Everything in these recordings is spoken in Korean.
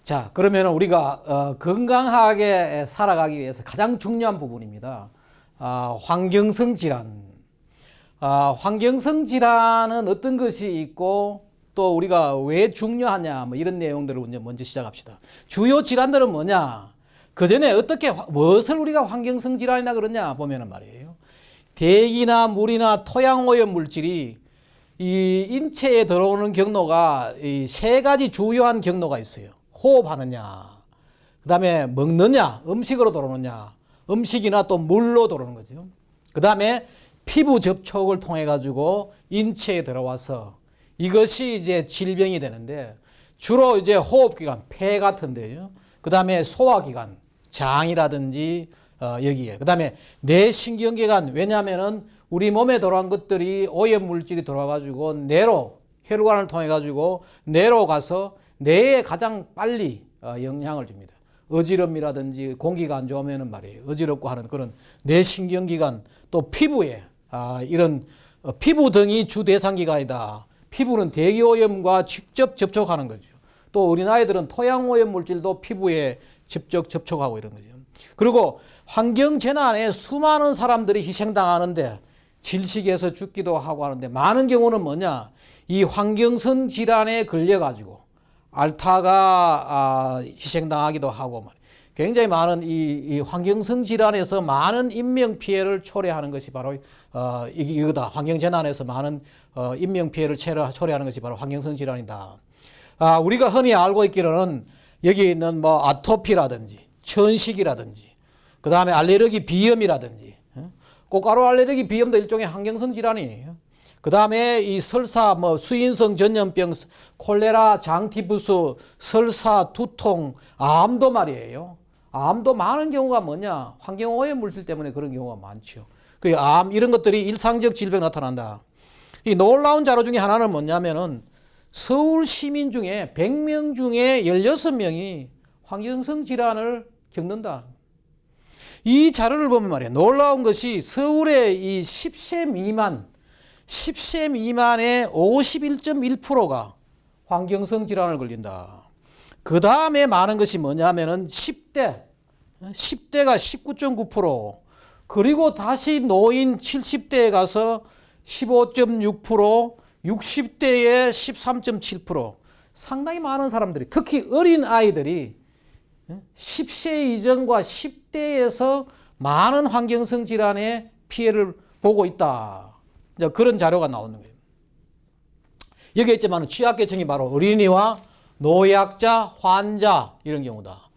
자, 그러면 우리가 건강하게 살아가기 위해서 가장 중요한 부분입니다. 환경성 질환. 환경성 질환은 어떤 것이 있고 또 우리가 왜 중요하냐 뭐 이런 내용들을 먼저 시작합시다. 주요 질환들은 뭐냐? 그 전에 무엇을 우리가 환경성 질환이라 그러냐 보면은 말이에요. 대기나 물이나 토양 오염 물질이 이 인체에 들어오는 경로가 이 세 가지 주요한 경로가 있어요. 호흡하느냐, 그 다음에 먹느냐, 음식으로 들어오느냐, 음식이나 또 물로 들어오는 거죠. 그 다음에 피부 접촉을 통해 가지고 인체에 들어와서 이것이 이제 질병이 되는데 주로 이제 호흡기관, 폐 같은데요. 그 다음에 소화기관, 장이라든지 여기에. 그 다음에 뇌신경계관. 왜냐하면은 우리 몸에 들어간 것들이 오염 물질이 들어와가지고 뇌로, 혈관을 통해 가지고 뇌로 가서 뇌에 가장 빨리 영향을 줍니다. 어지럼이라든지 공기가 안 좋으면은 말이에요. 어지럽고 하는 그런 뇌신경기관, 또 피부에 이런 피부 등이 주 대상기관이다. 피부는 대기오염과 직접 접촉하는 거죠. 또 어린아이들은 토양오염 물질도 피부에 직접 접촉하고 이런 거죠. 그리고 환경재난에 수많은 사람들이 희생당하는데 질식에서 죽기도 하고 하는데 많은 경우는 뭐냐? 이 환경성 질환에 걸려가지고 앓다가 희생당하기도 하고 굉장히 많은 이 환경성 질환에서 많은 인명피해를 초래하는 것이 바로 이거다. 환경재난에서 많은 인명피해를 초래하는 것이 바로 환경성 질환이다. 우리가 흔히 알고 있기로는 여기 있는 뭐 아토피라든지 천식이라든지 그 다음에 알레르기 비염이라든지 꽃가루 알레르기 비염도 일종의 환경성 질환이에요. 그 다음에 이 설사, 수인성 전염병, 콜레라, 장티푸스, 설사, 두통, 암도 말이에요. 암도 많은 경우가 뭐냐? 환경오염 물질 때문에 그런 경우가 많죠. 그 암, 이런 것들이 일상적 질병 나타난다. 이 놀라운 자료 중에 하나는 뭐냐면은 서울 시민 중에 100명 중에 16명이 환경성 질환을 겪는다. 이 자료를 보면 말이에요. 놀라운 것이 서울의 이 10세 미만의 51.1%가 환경성 질환을 걸린다. 그 다음에 많은 것이 뭐냐면은 10대가 19.9%, 그리고 다시 노인 70대에 가서 15.6%, 60대에 13.7%, 상당히 많은 사람들이, 특히 어린 아이들이 10세 이전과 10대에서 많은 환경성 질환의 피해를 보고 있다. 그런 자료가 나오는 거예요. 여기에 있지만 취약계층이 바로 어린이와 노약자, 환자 이런 경우다.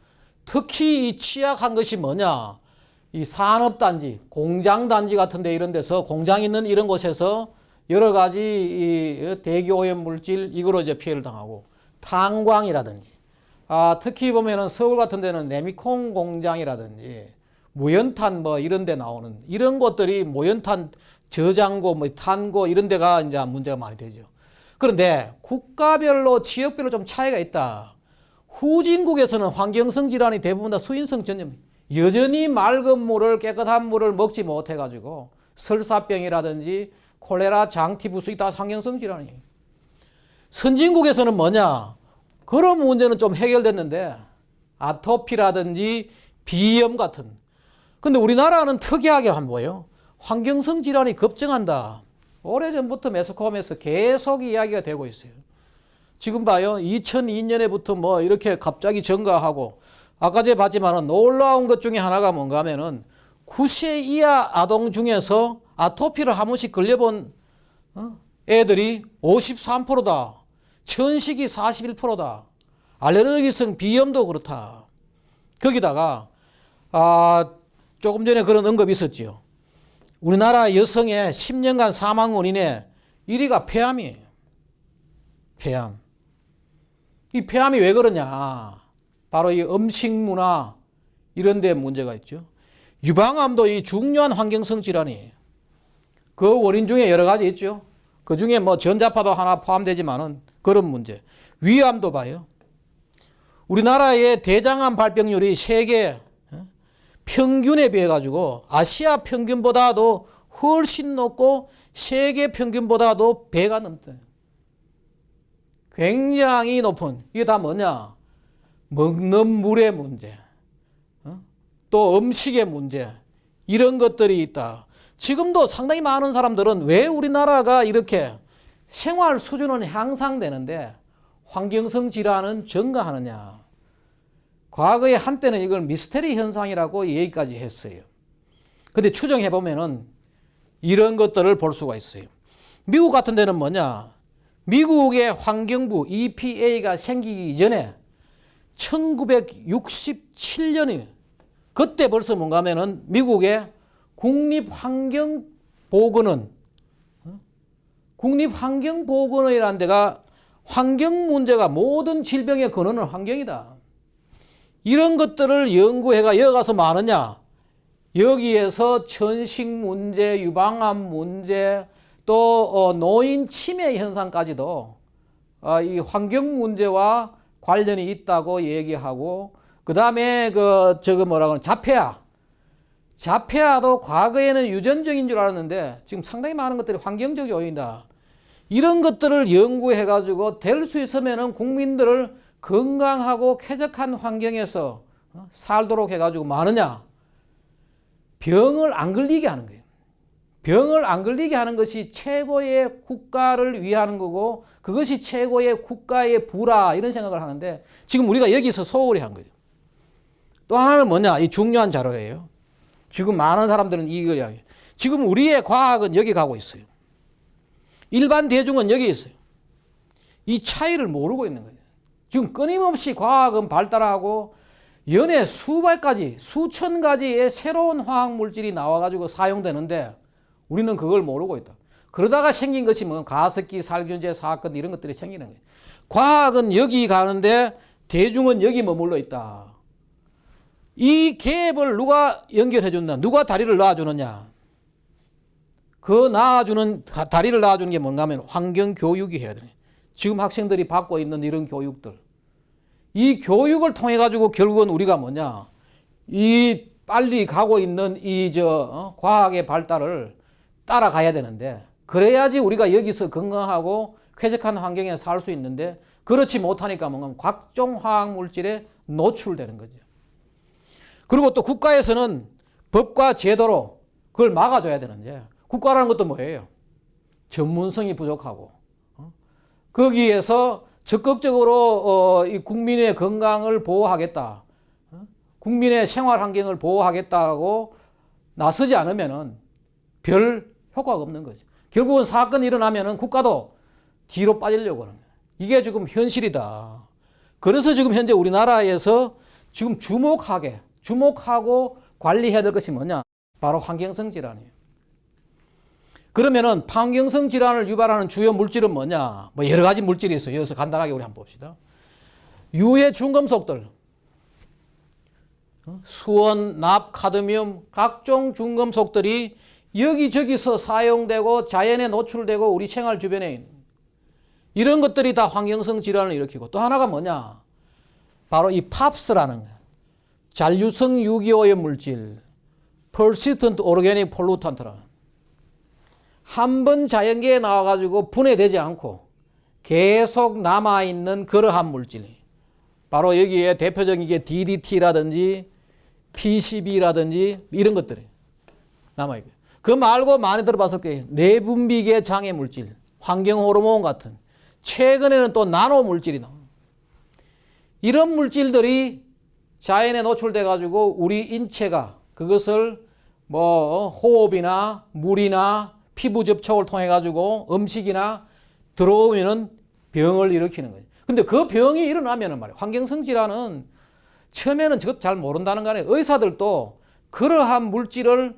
특히 이 취약한 것이 뭐냐? 이 산업단지, 공장단지 같은 데 이런 데서 공장 있는 이런 곳에서 여러 가지 이 대기오염 물질 이거로 이제 피해를 당하고 탄광이라든지 특히 보면은 서울 같은 데는 레미콘 공장이라든지 무연탄 이런 데 나오는 이런 것들이 무연탄 저장고 탄고 이런 데가 이제 문제가 많이 되죠. 그런데 국가별로 지역별로 좀 차이가 있다. 후진국에서는 환경성 질환이 대부분 다 수인성 전염. 여전히 맑은 물을 깨끗한 물을 먹지 못해 가지고 설사병이라든지 콜레라, 장티푸스 다 환경성 질환이에요. 선진국에서는 뭐냐? 그런 문제는 좀 해결됐는데 아토피라든지 비염 같은. 근데 우리나라는 특이하게 한 뭐예요? 환경성 질환이 급증한다. 오래전부터 매스컴에서 계속 이야기가 되고 있어요. 지금 봐요. 2002년에부터 이렇게 갑자기 증가하고 아까 제가 봤지만 놀라운 것 중에 하나가 뭔가 하면은 9세 이하 아동 중에서 아토피를 한 번씩 걸려본 애들이 53%다. 천식이 41%다. 알레르기성 비염도 그렇다. 거기다가 조금 전에 그런 언급이 있었죠. 우리나라 여성의 10년간 사망 원인의 1위가 폐암이에요. 폐암. 이 폐암이 왜 그러냐? 바로 이 음식 문화 이런 데 문제가 있죠. 유방암도 이 중요한 환경성 질환이에요. 그 원인 중에 여러 가지 있죠. 그 중에 전자파도 하나 포함되지만은 그런 문제. 위암도 봐요. 우리나라의 대장암 발병률이 세계 평균에 비해 가지고 아시아 평균보다도 훨씬 높고 세계 평균보다도 배가 넘대요. 굉장히 높은. 이게 다 뭐냐? 먹는 물의 문제, 또 음식의 문제, 이런 것들이 있다. 지금도 상당히 많은 사람들은 왜 우리나라가 이렇게 생활 수준은 향상되는데 환경성 질환은 증가하느냐. 과거에 한때는 이걸 미스테리 현상이라고 얘기까지 했어요. 근데 추정해 보면은 이런 것들을 볼 수가 있어요. 미국 같은 데는 뭐냐? 미국의 환경부 EPA가 생기기 이전에 1967년이 그때 벌써 뭔가 하면은 미국의 국립환경보건원이라는 데가 환경 문제가 모든 질병의 근원은 환경이다. 이런 것들을 연구해가 여기 가서 뭐 하느냐? 여기에서 천식 문제, 유방암 문제, 또 노인 치매 현상까지도 이 환경 문제와 관련이 있다고 얘기하고, 그 다음에 자폐아도 과거에는 유전적인 줄 알았는데 지금 상당히 많은 것들이 환경적 요인이다. 이런 것들을 연구해가지고 될 수 있으면은 국민들을 건강하고 쾌적한 환경에서 살도록 해가지고 많으냐? 병을 안 걸리게 하는 거예요. 병을 안 걸리게 하는 것이 최고의 국가를 위하는 거고 그것이 최고의 국가의 부라 이런 생각을 하는데 지금 우리가 여기서 소홀히 한 거죠. 또 하나는 뭐냐? 이 중요한 자료예요. 지금 많은 사람들은 이걸 이야기해요. 지금 우리의 과학은 여기 가고 있어요. 일반 대중은 여기 있어요. 이 차이를 모르고 있는 거예요. 지금 끊임없이 과학은 발달하고 연에 수백 가지, 수천 가지의 새로운 화학물질이 나와가지고 사용되는데 우리는 그걸 모르고 있다. 그러다가 생긴 것이 뭐 가습기, 살균제 사건 이런 것들이 생기는 거예요. 과학은 여기 가는데 대중은 여기 머물러 있다. 이 갭을 누가 연결해 준다? 누가 다리를 놔주느냐? 그 다리를 놔주는 게 뭔가 하면 환경교육이 해야 돼요. 지금 학생들이 받고 있는 이런 교육들. 이 교육을 통해 가지고 결국은 우리가 뭐냐? 이 빨리 가고 있는 과학의 발달을 따라가야 되는데 그래야지 우리가 여기서 건강하고 쾌적한 환경에 살 수 있는데 그렇지 못하니까 뭔가 각종 화학물질에 노출되는 거죠. 그리고 또 국가에서는 법과 제도로 그걸 막아줘야 되는데 국가라는 것도 뭐예요? 전문성이 부족하고 거기에서 적극적으로 이 국민의 건강을 보호하겠다, 국민의 생활 환경을 보호하겠다고 나서지 않으면은 별 효과가 없는 거죠. 결국은 사건이 일어나면은 국가도 뒤로 빠지려고 하는 거예요. 이게 지금 현실이다. 그래서 지금 현재 우리나라에서 지금 주목하고 관리해야 될 것이 뭐냐? 바로 환경성 질환이에요. 그러면은 환경성 질환을 유발하는 주요 물질은 뭐냐? 뭐 여러 가지 물질이 있어요. 여기서 간단하게 우리 한번 봅시다. 유해 중금속들, 수원, 납, 카드뮴, 각종 중금속들이 여기저기서 사용되고 자연에 노출되고 우리 생활 주변에 있는 이런 것들이 다 환경성 질환을 일으키고, 또 하나가 뭐냐? 바로 이 팝스라는 거예요. 잔류성 유기오염 물질, persistent organic pollutant라는, 한 번 자연계에 나와가지고 분해되지 않고 계속 남아있는 그러한 물질. 바로 여기에 대표적인 게 DDT라든지 PCB라든지 이런 것들이 남아있고요. 그 말고 많이 들어봤을 거예요. 내분비계 장애 물질, 환경호르몬 같은, 최근에는 또 나노 물질이 나옵니다. 이런 물질들이 자연에 노출돼 가지고 우리 인체가 그것을 뭐 호흡이나 물이나 피부 접촉을 통해 가지고 음식이나 들어오면은 병을 일으키는 거예요. 근데 그 병이 일어나면은 말이에요. 환경성 질환은 처음에는 저것 잘 모른다는 거 아니에요. 의사들도 그러한 물질을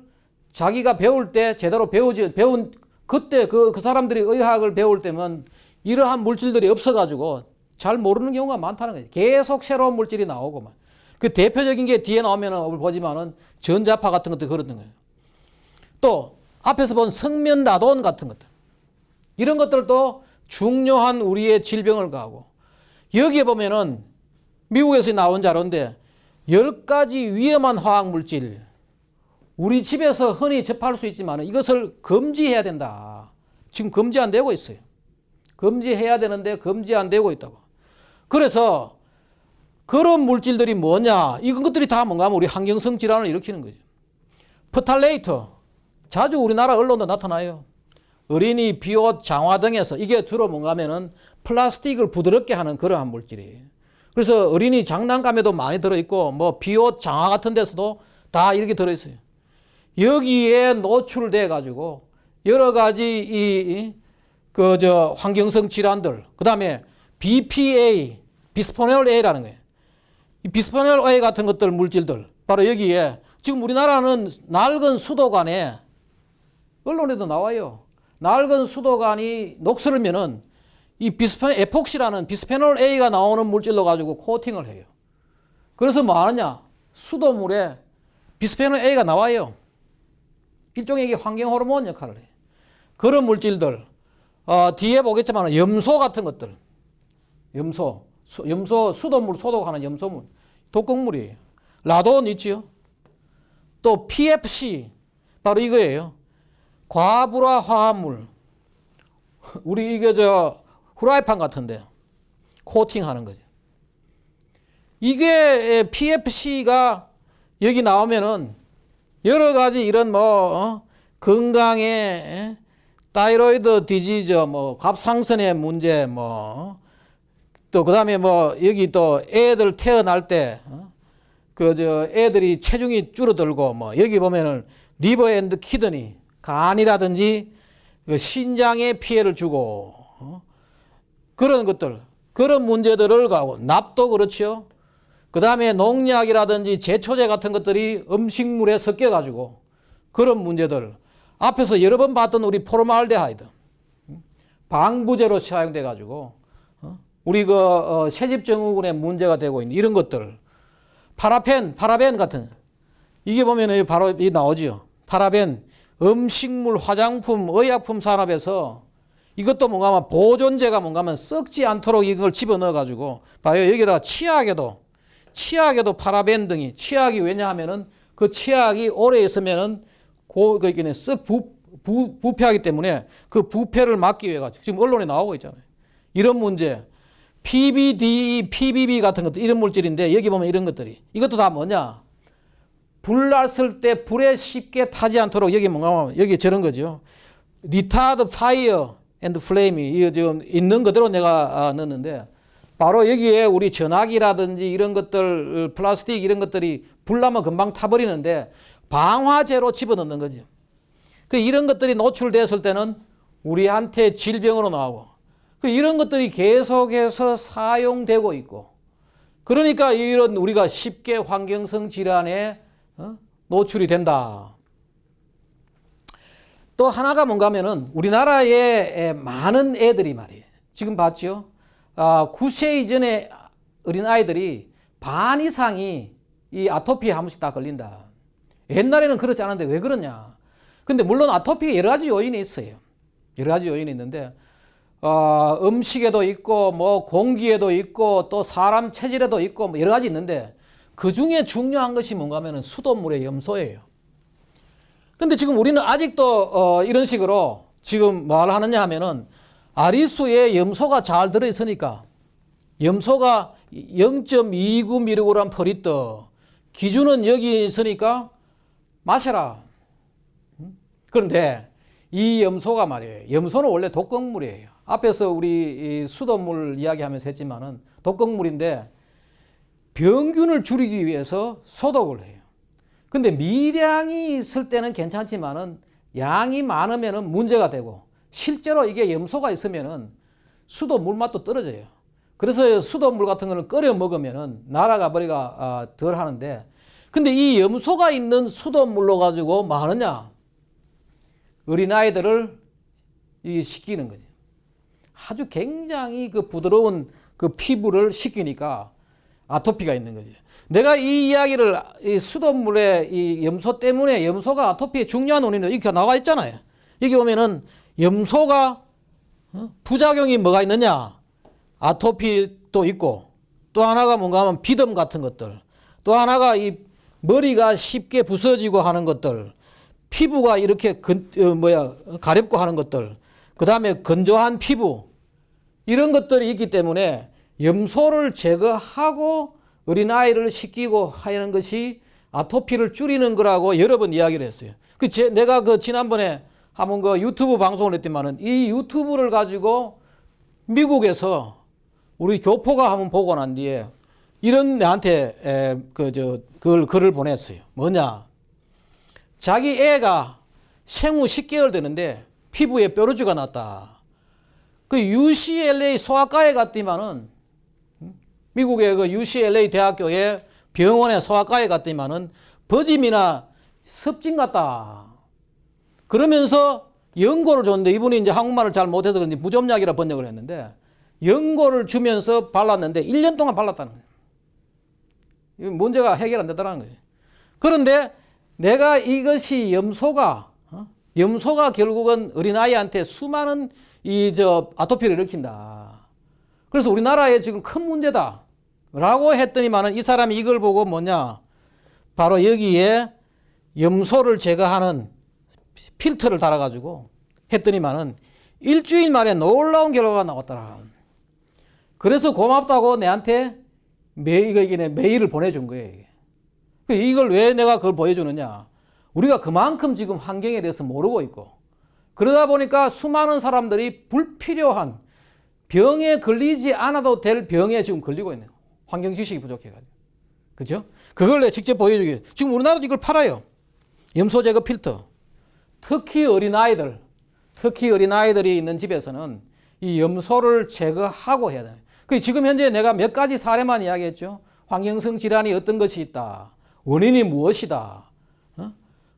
자기가 배울 때 제대로 배운 그때 그 사람들이 의학을 배울 때면 이러한 물질들이 없어가지고 잘 모르는 경우가 많다는 거예요. 계속 새로운 물질이 나오고 막. 그 대표적인 게 뒤에 나오면은 보지만은 전자파 같은 것도 그러는 거예요. 또 앞에서 본 성면 라돈 같은 것들, 이런 것들도 중요한 우리의 질병을 가하고, 여기에 보면은 미국에서 나온 자료인데 10가지 위험한 화학물질, 우리 집에서 흔히 접할 수 있지만 이것을 금지해야 된다. 지금 금지 안 되고 있어요. 금지해야 되는데 금지 안 되고 있다고. 그래서 그런 물질들이 뭐냐? 이런 것들이 다 뭔가 하면 우리 항경성 질환을 일으키는 거죠. 프탈레이터. 자주 우리나라 언론도 나타나요. 어린이 비옷, 장화 등에서 이게 주로 뭔가 하면은 플라스틱을 부드럽게 하는 그러한 물질이에요. 그래서 어린이 장난감에도 많이 들어있고 뭐 비옷, 장화 같은 데서도 다 이렇게 들어있어요. 여기에 노출돼 가지고 여러 가지 환경성 질환들, 그 다음에 BPA, 비스포놀 A라는 거예요. 이 비스포놀 A 같은 것들 물질들 바로 여기에 지금 우리나라는 낡은 수도관에 언론에도 나와요. 낡은 수도관이 녹슬면은 이 에폭시라는 비스페놀 A가 나오는 물질로 가지고 코팅을 해요. 그래서 뭐 하느냐? 수도물에 비스페놀 A가 나와요. 일종의 이게 환경 호르몬 역할을 해요. 그런 물질들, 뒤에 보겠지만 염소 같은 것들, 염소 수도물 소독하는 염소물, 독극물이에요. 라돈 있지요. 또 PFC 바로 이거예요. 과불화 화합물. 우리 이게 후라이팬 같은데 코팅하는 거죠. 이게 PFC가 여기 나오면은 여러 가지 이런 건강에 타이로이드 디지즈, 갑상선의 문제, 또 그다음에 여기 또 애들 태어날 때 애들이 체중이 줄어들고 여기 보면은 리버 앤드 키드니, 간이라든지 신장에 피해를 주고 그런 것들, 그런 문제들을 가고 납도 그렇죠. 그 다음에 농약이라든지 제초제 같은 것들이 음식물에 섞여가지고 그런 문제들, 앞에서 여러 번 봤던 우리 포르말데하이드 방부제로 사용돼가지고 우리 세집증후군에 문제가 되고 있는 이런 것들, 파라벤 같은, 이게 보면 바로 이 나오죠. 파라벤, 음식물, 화장품, 의약품 산업에서 이것도 뭔가 하면 보존제가 뭔가 하면 썩지 않도록 이걸 집어넣어가지고 봐요. 여기다가 치약에도 파라벤 등이, 치약이 왜냐하면은 그 치약이 오래 있으면은 썩 부패하기 때문에 그 부패를 막기 위해 가지고 지금 언론에 나오고 있잖아요. 이런 문제, PBDE, PBB 같은 것들 이런 물질인데 여기 보면 이런 것들이, 이것도 다 뭐냐? 불 났을 때 불에 쉽게 타지 않도록 여기 뭔가 여기 저런 거죠. 리타드 파이어 앤드 플레임이 이거 지금 있는 그대로 내가 넣었는데 바로 여기에 우리 전화기라든지 이런 것들, 플라스틱 이런 것들이 불 나면 금방 타버리는데 방화제로 집어넣는 거죠. 이런 것들이 노출됐을 때는 우리한테 질병으로 나오고 이런 것들이 계속해서 사용되고 있고, 그러니까 이런 우리가 쉽게 환경성 질환에 노출이 된다. 또 하나가 뭔가 하면은 우리나라에 많은 애들이 말이에요. 지금 봤죠? 9세 이전의 어린 아이들이 반 이상이 이 아토피에 한 번씩 다 걸린다. 옛날에는 그렇지 않은데 왜 그러냐? 근데 물론 아토피에 여러 가지 요인이 있어요. 여러 가지 요인이 있는데 음식에도 있고 공기에도 있고 또 사람 체질에도 있고 여러 가지 있는데 그 중에 중요한 것이 뭔가 하면은 수돗물의 염소예요. 근데 지금 우리는 아직도 이런 식으로 지금 뭘 하느냐 하면은 아리수에 염소가 잘 들어있으니까, 염소가 0.29mg per 리터 기준은 여기 있으니까 마셔라. 그런데 이 염소가 말이에요. 염소는 원래 독극물이에요. 앞에서 우리 수돗물 이야기하면서 했지만은 독극물인데 병균을 줄이기 위해서 소독을 해요. 근데 미량이 있을 때는 괜찮지만은 양이 많으면은 문제가 되고, 실제로 이게 염소가 있으면은 수돗물 맛도 떨어져요. 그래서 수돗물 같은 거는 끓여 먹으면은 날아가 버리가 덜 하는데, 근데 이 염소가 있는 수돗물로 가지고 뭐 하느냐? 어린아이들을 식히는 거지. 아주 굉장히 부드러운 피부를 식히니까 아토피가 있는 거지. 내가 이 이야기를 수돗물에 이 염소 때문에 염소가 아토피의 중요한 원인으로 이렇게 나와 있잖아요. 여기 보면은 염소가 부작용이 뭐가 있느냐? 아토피도 있고, 또 하나가 뭔가 하면 비듬 같은 것들, 또 하나가 이 머리가 쉽게 부서지고 하는 것들, 피부가 이렇게 가렵고 하는 것들, 그 다음에 건조한 피부, 이런 것들이 있기 때문에 염소를 제거하고 어린아이를 시키고 하는 것이 아토피를 줄이는 거라고 여러 번 이야기를 했어요. 내가 지난번에 한번 유튜브 방송을 했더만은 이 유튜브를 가지고 미국에서 우리 교포가 한번 보고 난 뒤에 이런 내한테 그걸 글을 보냈어요. 뭐냐? 자기 애가 생후 10개월 되는데 피부에 뾰루지가 났다. 그 UCLA 소아과에 갔더니만은 미국의 그 UCLA 대학교의 병원에 소아과에 갔더니만은 버짐이나 습진 같다. 그러면서 연고를 줬는데 이분이 이제 한국말을 잘 못해서 그런지 무좀약이라 번역을 했는데 연고를 주면서 발랐는데 1년 동안 발랐다는 거예요. 문제가 해결 안 되더라는 거예요. 그런데 내가 이것이 염소가 결국은 어린아이한테 수많은 아토피를 일으킨다. 그래서 우리나라에 지금 큰 문제다. 라고 했더니만은 이 사람이 이걸 보고 뭐냐. 바로 여기에 염소를 제거하는 필터를 달아가지고 했더니만은 일주일 만에 놀라운 결과가 나왔더라. 그래서 고맙다고 내한테 메일을 보내준 거예요. 이걸 왜 내가 그걸 보여주느냐. 우리가 그만큼 지금 환경에 대해서 모르고 있고 그러다 보니까 수많은 사람들이 불필요한 병에 걸리지 않아도 될 병에 지금 걸리고 있는 거예요. 환경 지식이 부족해가지고. 그죠? 그걸 내가 직접 보여주게. 지금 우리나라도 이걸 팔아요. 염소 제거 필터. 특히 어린아이들이 있는 집에서는 이 염소를 제거하고 해야 돼요. 지금 현재 내가 몇 가지 사례만 이야기했죠. 환경성 질환이 어떤 것이 있다. 원인이 무엇이다.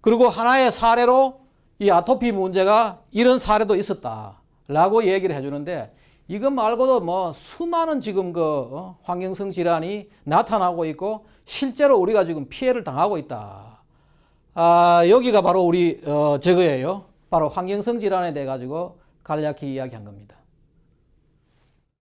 그리고 하나의 사례로 이 아토피 문제가 이런 사례도 있었다. 라고 얘기를 해주는데 이것 말고도 뭐 수많은 지금 환경성 질환이 나타나고 있고 실제로 우리가 지금 피해를 당하고 있다. 여기가 바로 우리 저거예요. 바로 환경성 질환에 대해 가지고 간략히 이야기한 겁니다.